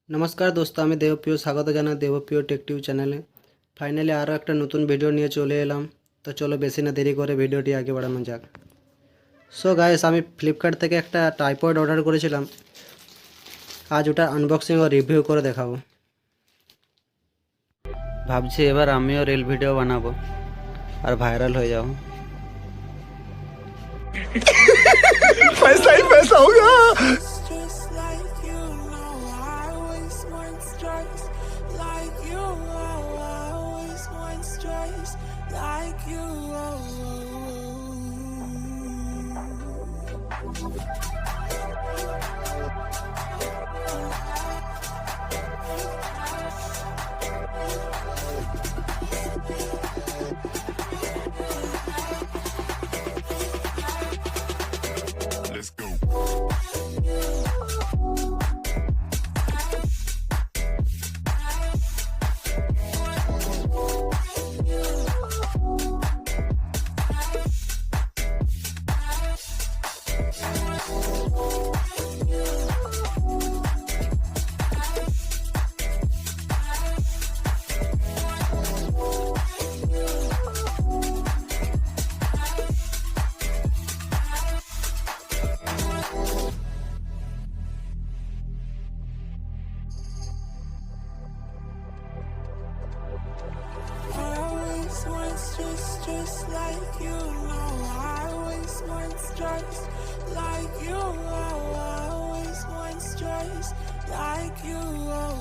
नमस्कार दोस्तों, আমি দেবপ্রিয় স্বাগত জানাই দেবপ্রিয় টেক টিউব চ্যানেলে। ফাইনালি আরও একটা নতুন ভিডিও নিয়ে চলে এলাম। তো চলো বেশি না দেরি করে ভিডিওটি আগে বাড়ানো যাক। সো গাইস, আমি ফ্লিপকার্ট থেকে একটা ট্রাইপড অর্ডার করেছিলাম। আজ ওটা আনবক্সিং ও রিভিউ করে দেখাবো। ভাবছি এবার আমিও রিল ভিডিও বানাবো আর ভাইরাল হয়ে যাব। पैसा ही पैसा होगा। Let's go. Just like you, no, I always want just like you, oh, I always want just like you, oh.